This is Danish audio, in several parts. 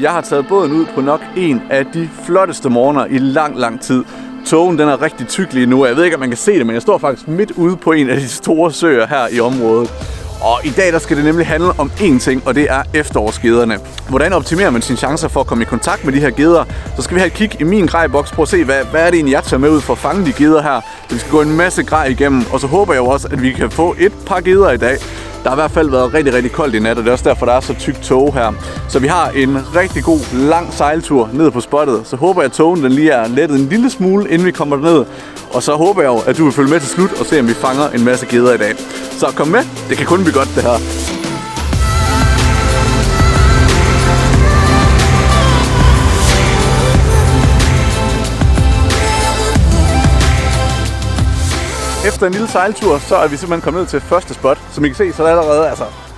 Jeg har taget båden ud på nok en af de flotteste morgener i lang tid. Tågen den er rigtig tyk lige nu. Jeg ved ikke, om man kan se det, men jeg står faktisk midt ude på en af de store søer her i området. Og i dag der skal det nemlig handle om én ting, og det er efterårsgederne. Hvordan optimerer man sine chancer for at komme i kontakt med de her geder? Så skal vi have et kig i min grejboks. Prøv at se, hvad er det egentlig, jeg tager med ud for at fange de geder her. Så vi skal gå en masse grej igennem, og så håber jeg jo også, at vi kan få et par geder i dag. Der har i hvert fald været rigtig koldt i nat, og det er også derfor, der er så tyk tåge her. Så vi har en rigtig god, lang sejltur ned på spottet. Så håber jeg, at tågen den lige er lettet en lille smule, inden vi kommer derned. Og så håber jeg jo, at du vil følge med til slut og se, om vi fanger en masse geder i dag. Så kom med, det kan kun blive godt det her. Efter en lille sejltur, så er vi simpelthen kommet ned til første spot. Som I kan se, så er der allerede,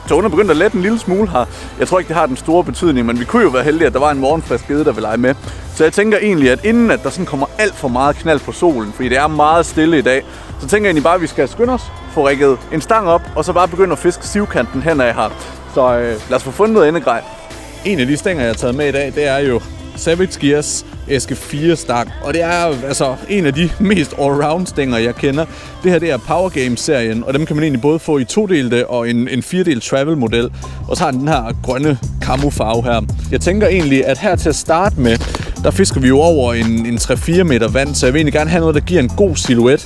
tågen er begyndt at lette en lille smule her. Jeg tror ikke, det har den store betydning, men vi kunne jo være heldige, at der var en morgenfrisk gede, der vil lege med. Så jeg tænker egentlig, at inden at der sådan kommer alt for meget knald på solen, fordi det er meget stille i dag, så tænker jeg egentlig bare, at vi skal skynde os, få rigget en stang op, og så bare begynde at fiske sivkanten henad her. Så lad os få fundet noget endegrej. En af de stænger, jeg har taget med i dag, det er jo Savage Gears æske 4 stang, og det er altså en af de mest allround stænger, jeg kender. Det her det er Power Games-serien, og dem kan man egentlig både få i 2-delte og en 4-del travel-model. Og så har den her grønne camofarve her. Jeg tænker egentlig, at her til at starte med, der fisker vi jo over en 3-4 meter vand, så jeg vil egentlig gerne have noget, der giver en god silhuet.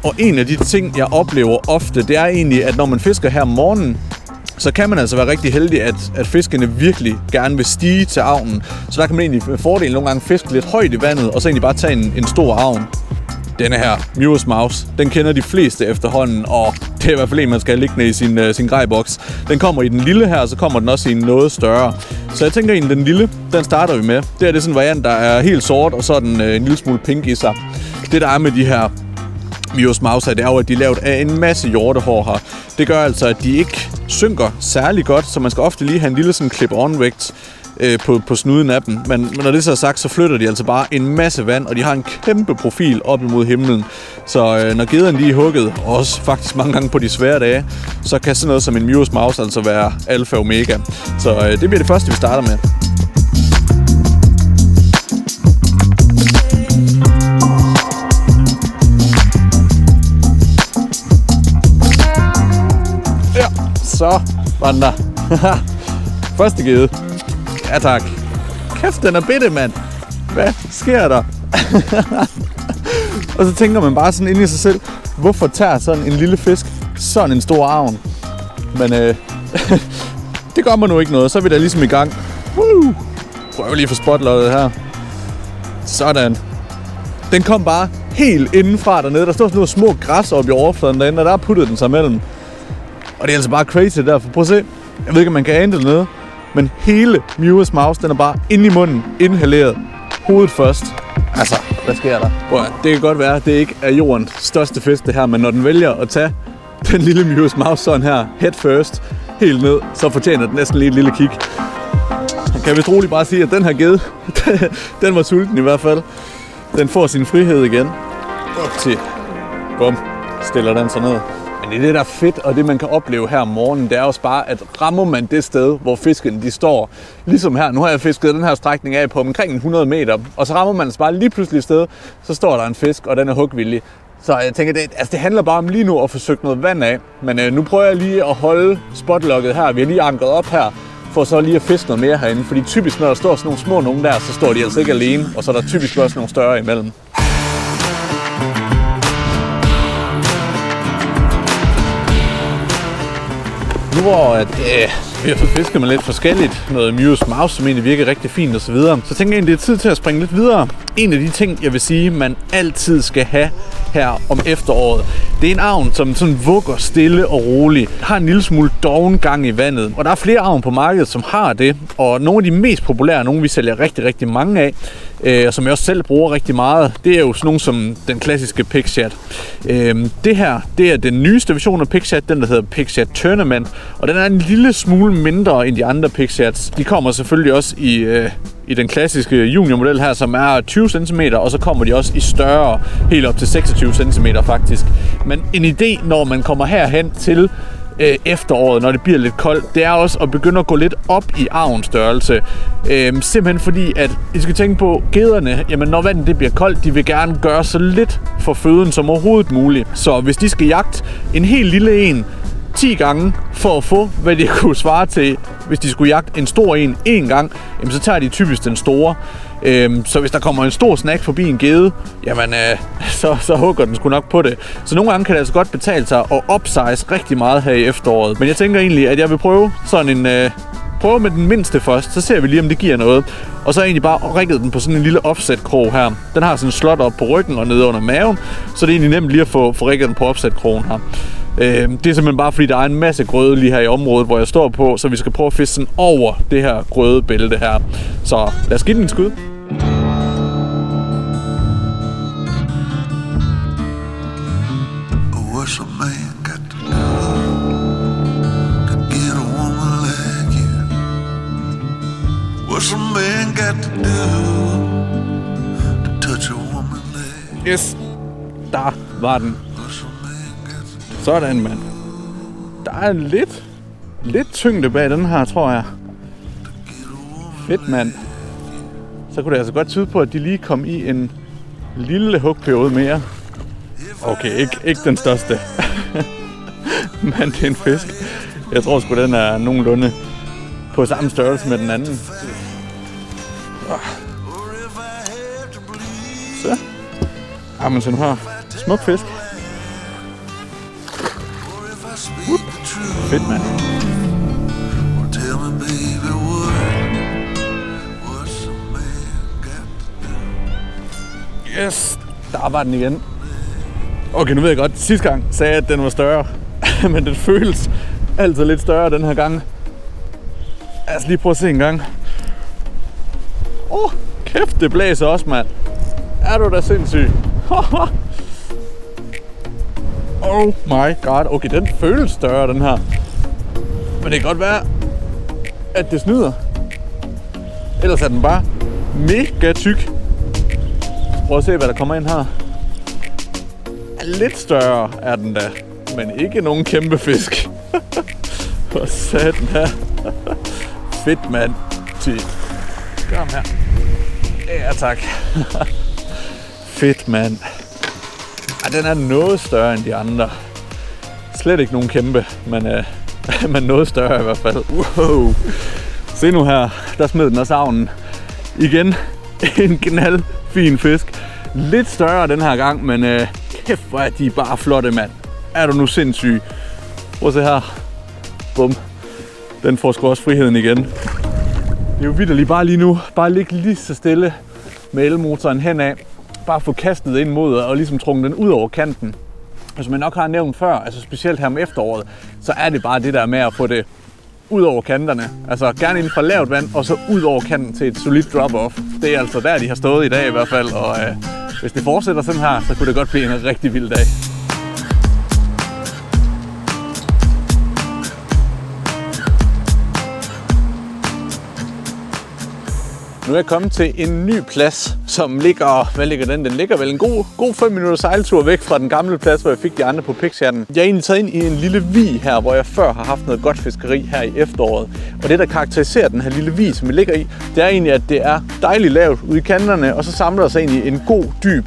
Og en af de ting, jeg oplever ofte, det er egentlig, at når man fisker her om morgenen, så kan man altså være rigtig heldig, at fiskene virkelig gerne vil stige til avnen. Så der kan man egentlig med fordel nogle gange fiske lidt højt i vandet, og så egentlig bare tage en stor avn. Denne her, Mewers Mouse, den kender de fleste efterhånden, og det er i hvert fald en, man skal have liggende i sin grejboks. Den kommer i den lille her, og så kommer den også i en noget større. Så jeg tænker egentlig, den lille, den starter vi med. Det er sådan en variant, der er helt sort, og så er den en lille smule pink i sig. Det der er med de her Mewers Mouse, det er jo, at de er lavet af en masse hjortehår her. Det gør altså, at de ikke synker særlig godt, så man skal ofte lige have en lille sådan clip-on-vægt på snuden af dem. Men når det så er sagt, så flytter de altså bare en masse vand, og de har en kæmpe profil op imod himlen. Så når gederne lige er hugget, og også faktisk mange gange på de svære dage, så kan sådan noget som en Mewers Mouse altså være alfa og omega. Så det bliver det første, vi starter med. Så var den der. Første gede. Ja tak. Kæft, den er bitte, mand. Hvad sker der? Og så tænker man bare sådan inde i sig selv, hvorfor tager sådan en lille fisk sådan en stor avn? Men det gør man nu ikke noget. Så er vi da ligesom i gang. Prøv lige at få spotlottet her. Sådan. Den kom bare helt indenfra dernede. Der står sådan noget små græs oppe i overfladen derinde, og der puttede den sig mellem. Og det er altså bare crazy derfor. Prøv at se. Jeg ved ikke, om man kan ane det nede. Men hele Mewers Mouse, den er bare inde i munden, inhaleret. Hovedet først. Altså, hvad sker der? Det kan godt være, at det ikke er jordens største fisk det her, men når den vælger at tage den lille Mewers Mouse sådan her, head first, helt ned, så fortjener den næsten lige et lille kig. Jeg kan vist roligt bare sige, at den her gede, den var sulten i hvert fald. Den får sin frihed igen. Op til. Bum. Stiller den så ned. Men det der er fedt, og det man kan opleve her om morgenen, det er også bare, at rammer man det sted, hvor fiskene de står, ligesom her, nu har jeg fisket den her strækning af på omkring 100 meter, og så rammer man altså bare lige pludselig et sted, så står der en fisk, og den er hugvillig. Så jeg tænker, det handler bare om lige nu at få søgt noget vand af, men nu prøver jeg lige at holde spotlogget her, vi har lige ankret op her, for så lige at fiske noget mere herinde, fordi typisk når der står sådan nogle små nogen der, så står de altså ikke alene, og så er der typisk også nogle større imellem. Nu hvor vi har fået fisket med lidt forskelligt, noget Mewers Mouse, som egentlig virker rigtig fint osv., så tænker jeg egentlig, det er tid til at springe lidt videre. En af de ting, jeg vil sige, man altid skal have her om efteråret, det er en avn, som sådan vugger stille og roligt, har en lille smule doven gang i vandet. Og der er flere avn på markedet, som har det, og nogle af de mest populære, nogle vi sælger rigtig mange af, og som jeg også selv bruger rigtig meget, det er jo sådan nogle som den klassiske Picshad. Det her, det er den nyeste version af Picshad, den der hedder Picshad Tournament, og den er en lille smule mindre end de andre Picshads. De kommer selvfølgelig også i den klassiske juniormodel her, som er 20 cm, og så kommer de også i større, helt op til 26 cm faktisk. Men en idé, når man kommer herhen til efteråret, når det bliver lidt koldt, det er også at begynde at gå lidt op i arvens-størrelse. Simpelthen fordi, at I skal tænke på, gederne, jamen når vandet det bliver koldt, de vil gerne gøre så lidt for føden som overhovedet muligt. Så hvis de skal jagte en helt lille en 10 gange for at få, hvad det kunne svare til, hvis de skulle jagte en stor en gang, jamen så tager de typisk den store. Så hvis der kommer en stor snack forbi en gede, jamen så hugger den sgu nok på det. Så nogle gange kan det altså godt betale sig at upsize rigtig meget her i efteråret. Men jeg tænker egentlig, at jeg vil prøve sådan en... Prøve med den mindste først, så ser vi lige, om det giver noget. Og så har jeg egentlig bare rigget den på sådan en lille offset-krog her. Den har sådan en slot op på ryggen og nede under maven, så det er egentlig nemt lige at få rigget den på offset-krogen her. Det er simpelthen bare fordi, der er en masse grøde lige her i området, hvor jeg står på, så vi skal prøve at fiske sådan over det her grødebælte her. Så lad os give den en skud. Yes, der var den. Sådan, mand. Der er lidt tyngde bag den her, tror jeg. Fedt, mand. Så kunne det altså godt tyde på, at de lige kom i en lille hugperiode mere. Okay, ikke den største. Men det er en fisk. Jeg tror sgu, den er nogenlunde på samme størrelse med den anden. Så. Jamen sådan her. Smuk fisk. Fedt, mand. Yes, der var den igen. Okay, nu ved jeg godt, sidste gang sagde jeg, at den var større. Men den føles altid lidt større den her gang. Lad os lige prøve at se en gang. Kæft, det blæser også, mand. Er du da sindssyg? Oh my god. Okay, den føles større, den her. Men det kan godt være, at det snyder. Ellers er den bare mega tyk. Prøv at se, hvad der kommer ind her. Lidt større er den da. Men ikke nogen kæmpe fisk. Hvor satan her. Fedt, mand. Gør ham her. Ja, tak. Fedt, mand. Den er noget større end de andre. Slet ikke nogen kæmpe, men noget større i hvert fald. Wow. Se nu her, der smed den også avnen. Igen, en knaldfin fisk. Lidt større den her gang, men kæft hvor er de bare flotte, mand. Er du nu sindssyg? Prøv at se her. Bum. Den får sgu også friheden igen. Det er jo vitterligt bare lige nu. Bare ligge lige så stille med elmotoren henad. Bare få kastet ind mod og ligesom trukket den ud over kanten. Og som jeg nok har nævnt før, altså specielt her om efteråret, så er det bare det der med at få det ud over kanterne. Altså gerne ind fra lavt vand, og så ud over kanten til et solidt drop-off. Det er altså der, de har stået i dag i hvert fald. Og hvis det fortsætter sådan her, så kunne det godt blive en rigtig vild dag. Nu er jeg kommet til en ny plads, som ligger... Hvad ligger den? Den ligger vel en god 5 minutter sejltur væk fra den gamle plads, hvor jeg fik de andre på Pixhjerten. Jeg er egentlig taget ind i en lille vig her, hvor jeg før har haft noget godt fiskeri her i efteråret. Og det, der karakteriserer den her lille vig, som vi ligger i, det er egentlig, at det er dejligt lavt ude i kanterne, og så samler der sig egentlig en god, dyb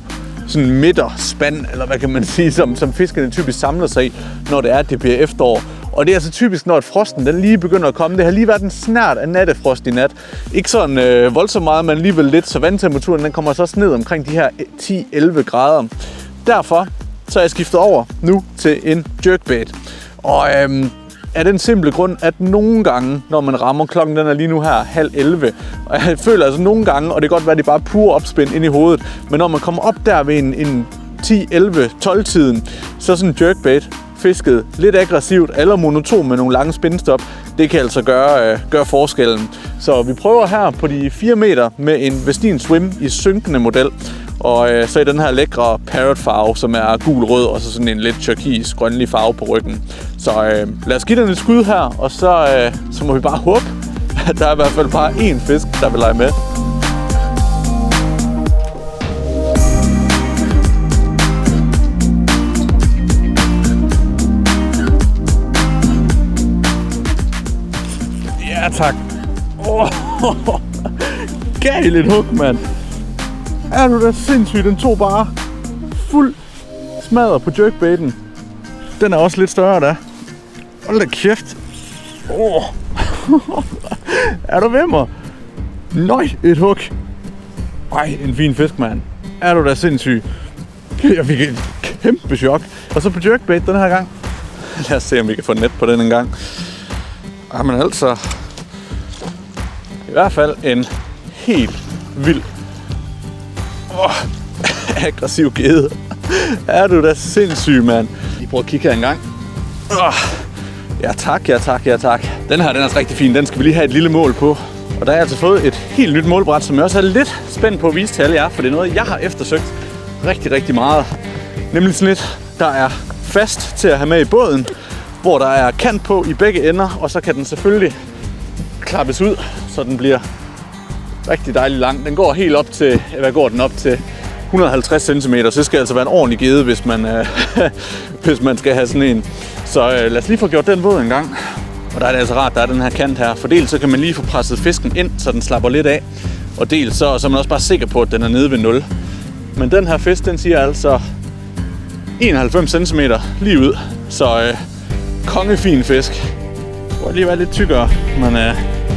sådan midterspand, eller hvad kan man sige, som fiskerne typisk samler sig i, når det er, at det bliver efterår. Og det er altså typisk, når frosten den lige begynder at komme. Det har lige været en snart af nattefrost i nat. Ikke sådan voldsomt meget, men alligevel lidt, så vandtemperaturen den kommer så også ned omkring de her 10-11 grader. Derfor så er jeg skiftet over nu til en jerkbait. Og af den simple grund, at nogle gange, når man rammer klokken, den er lige nu her 10:30, og jeg føler altså nogle gange, og det kan godt være, at det er bare pur opspænd ind i hovedet, men når man kommer op der ved en 10-11-12-tiden, så sådan en jerkbait fisket lidt aggressivt eller monoton med nogle lange spindstop, det kan altså gøre forskellen. Så vi prøver her på de 4 meter med en Westin Swim i synkende model, og så i den her lækre parrot farve, som er gul-rød, og så sådan en lidt turkis-grønlig farve på ryggen. Så lad os give den et skud her, og så må vi bare håbe, at der er i hvert fald bare én fisk, der vil lege med. tak. Gal et hug, mand. Er du da sindssygt, den tog bare fuld smadret på jerkbaiten. Den er også lidt større da. Hold da kæft. Er du ved mig? Nøj, et hug. Ej, en fin fisk, mand. Er du da sindssyg? Jeg fik et kæmpe chok. Og så på jerkbait den her gang. Lad os se, om vi kan få net på den en gang. Jamen altså, i hvert fald en helt vild aggressiv gede. Er du da sindssyg, mand. Lige prøv at kigge her en gang. Ja tak, ja tak, ja tak. Den her, den er altså rigtig fin. Den skal vi lige have et lille mål på. Og der har jeg altså fået et helt nyt målbræt, som jeg også er lidt spændt på at vise til alle jer, for det er noget, jeg har eftersøgt rigtig, rigtig meget. Nemlig sådan lidt, der er fast til at have med i båden, hvor der er kant på i begge ender, og så kan den selvfølgelig klappes ud, så den bliver rigtig dejlig lang. Den går helt op til, hvad går den op til? 150 cm, så det skal altså være en ordentlig gede, hvis man skal have sådan en. Så lad os lige få gjort den båd en gang. Og der er det altså rart, der er den her kant her. For dels så kan man lige få presset fisken ind, så den slapper lidt af. Og dels så er man også bare sikker på, at den er nede ved 0. Men den her fisk, den siger altså 91 cm lige ud. Så kongefin fisk. Det må lige være lidt tykkere, men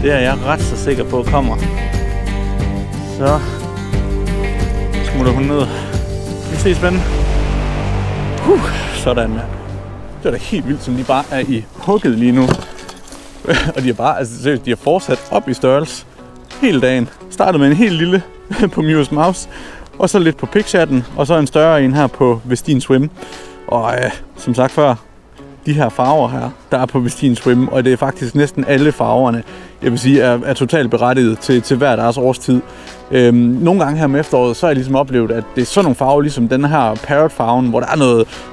det er jeg ret så sikker på kommer. Så smutter hun ned. Vi ses, spændende. Sådan, ja. Det er da helt vildt, som de bare er i hugget lige nu. Og de er bare, altså seriøst, de har fortsat op i størrelse hele dagen. Startede med en helt lille på Mewes Mouse, og så lidt på Pigchatten, og så en større en her på Vestin Swim. Og som sagt før, de her farver her, der er på Vestin Swim, og det er faktisk næsten alle farverne, jeg vil sige, er totalt berettiget til hver deres årstid. Nogle gange her om efteråret, så har jeg ligesom oplevet, at det er sådan nogle farver, ligesom den her parrot-farven, hvor der er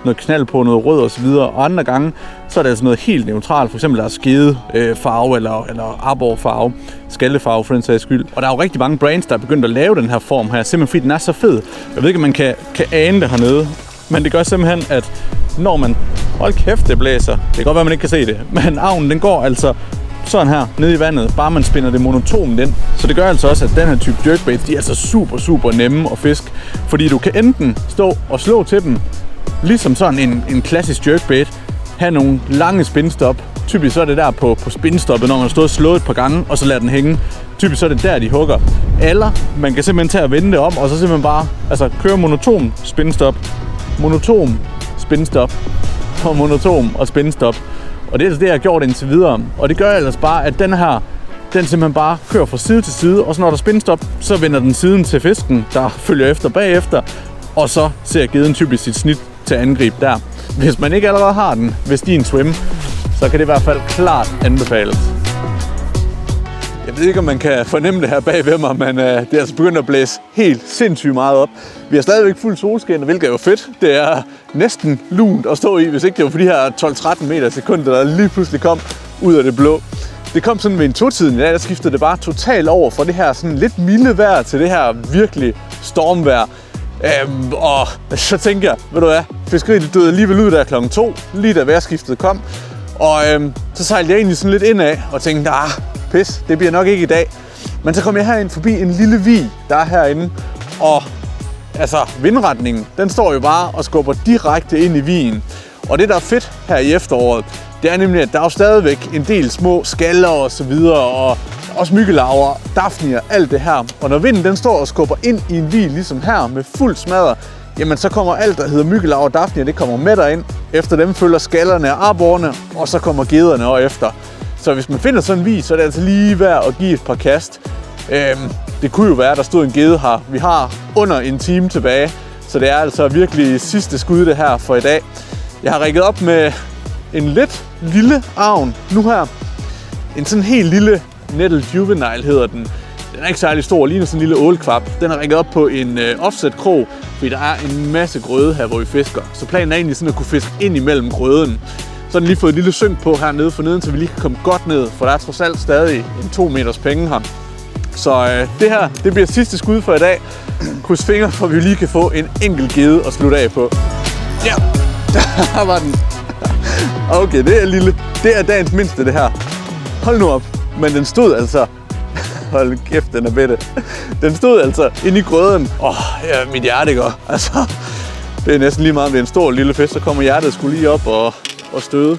noget knald på, noget rød og så videre. Og andre gange, så er det altså noget helt neutralt. For eksempel der er skede farve eller arbor-farve, skallefarve for den sags skyld. Og der er jo rigtig mange brands, der er begyndt at lave den her form her, simpelthen fordi den er så fed. Jeg ved ikke, om man kan ane det hernede, men det gør simpelthen, at når man... Hold kæft, det blæser. Det kan godt være, man ikke kan se det. Men avnen, den går altså sådan her nede i vandet, bare man spinder det monotont ind. Så det gør altså også, at den her type jerkbaits, de er altså super, super nemme at fiske. Fordi du kan enten stå og slå til dem, ligesom sådan en klassisk jerkbait, have nogle lange spinstop. Typisk så er det der på spinstoppet, når man har stået og slået et par gange, og så lader den hænge. Typisk så er det der, de hugger. Eller man kan simpelthen tage og vende det om, og så simpelthen bare køre monoton spinstop, monoton spinstop, og monoton og spinstop. Og det er altså det, jeg har gjort indtil videre. Og det gør ellers bare, at den her, den simpelthen bare kører fra side til side, og så når der er spinstop, så vender den siden til fisken, der følger efter bagefter, og så ser geden typisk sit snit til angreb der. Hvis man ikke allerede har den Vestin Swim, så kan det i hvert fald klart anbefales. Jeg ved ikke, om man kan fornemme det her bag ved mig, men det er altså begyndt at blæse helt sindssygt meget op. Vi har stadigvæk fuld solskin, hvilket er jo fedt. Det er næsten lunt at stå i, hvis ikke det var for de her 12-13 meter sekunder, der lige pludselig kom ud af det blå. Det kom sådan ved en totiden i dag, der skiftede det bare totalt over fra det her sådan lidt milde vejr til det her virkelig stormvejr. Og så tænker jeg, ved du hvad, fiskeriet døde alligevel ud der klokken 2, lige da vejrskiftet kom. Og så sejlede jeg egentlig sådan lidt indad og tænkte, pis, det bliver nok ikke i dag. Men så kom jeg herind forbi en lille vig, der er herinde. Og altså, vindretningen, den står jo bare og skubber direkte ind i vigen. Og det, der er fedt her i efteråret, det er nemlig, at der er jo stadigvæk en del små skaller og så videre, og også myggelarver, dafnier, alt det her. Og når vinden den står og skubber ind i en vig, ligesom her, med fuld smadder, jamen så kommer alt, der hedder myggelarver og dafnier, det kommer med derind. Efter dem følger skallerne og arborene, og så kommer gederne også efter. Så hvis man finder sådan en vig, så er det altså lige værd at give et par kast. Det kunne jo være, at der stod en gede her. Vi har under en time tilbage, så det er altså virkelig sidste skud det her for i dag. Jeg har rigget op med en lidt lille avn nu her. En sådan helt lille Nettle Juvenile hedder den. Den er ikke særlig stor, ligner sådan en lille ålkvap. Den er rigget op på en offset-krog, fordi der er en masse grøde her, hvor vi fisker. Så planen er egentlig sådan at kunne fiske ind imellem grøden. Så har den lige fået et lille synk på hernede for neden, så vi lige kan komme godt ned, for der er trods alt stadig en 2 meters penge her. Så det her, det bliver sidste skud for i dag. Kryds fingre, for vi lige kan få en enkelt gede at slutte af på. Ja, der var den. Okay, det er lille. Det er dagens mindste, det her. Hold nu op. Men den stod altså... Hold kæft, den er bedre. Den stod altså inde i grøden. Ja, mit hjerte går. Altså, det er næsten lige meget, om det er en stor lille fisk, så kommer hjertet sgu lige op og støde.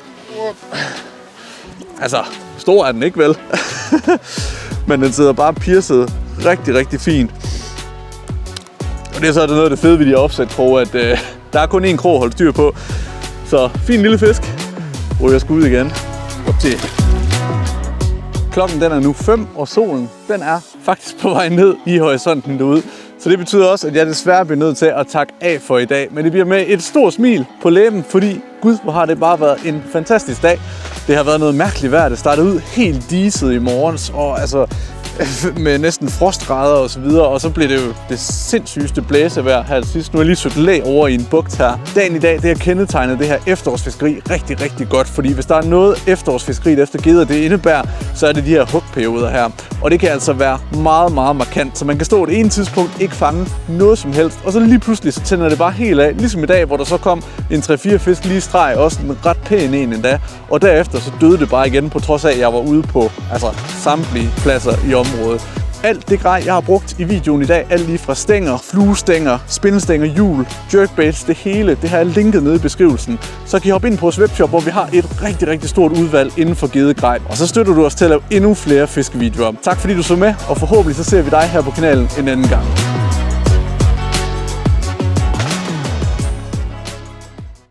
Altså, stor er den ikke, vel? Men den sidder bare piercet rigtig, rigtig fint. Og det er så noget af det fede ved de offset-krog, at der er kun én krog at holde styr på. Så fin lille fisk. Jeg skal ud igen. Op til. Klokken den er nu 5, og solen den er faktisk på vej ned i horisonten derude. Så det betyder også, at jeg desværre bliver nødt til at takke af for i dag. Men det bliver med et stort smil på læben, fordi gud, hvor har det bare været en fantastisk dag. Det har været noget mærkeligt vejr. Det startede ud helt diset i morgens, og altså med næsten frostgrader og så videre, og så blev det jo det sindssygeste blæsevejr her til sidst. Nu er jeg lige søgt lag over i en bugt her. Dagen i dag, det har kendetegnet det her efterårsfiskeri rigtig, rigtig godt, fordi hvis der er noget efterårsfiskeri efter gedder, det indebærer, så er det de her hugperioder her. Og det kan altså være meget, meget markant, så man kan stå et ene tidspunkt ikke fange noget som helst, og så lige pludselig så tænder det bare helt af, ligesom i dag, hvor der så kom en 3-4 fisk lige i streg, også en ret pæn en endda, og derefter så døde det bare igen, på trods af, at jeg var ude på samtlige pladser i området. Alt det grej, jeg har brugt i videoen i dag, alt lige fra stænger, fluestænger, spindestænger, hjul, jerkbaits, det hele, det har jeg linket nede i beskrivelsen. Så kan I hoppe ind på vores webshop, hvor vi har et rigtig, rigtig stort udvalg inden for gedegrej. Og så støtter du os til at lave endnu flere fiskevideoer. Tak fordi du så med, og forhåbentlig så ser vi dig her på kanalen en anden gang.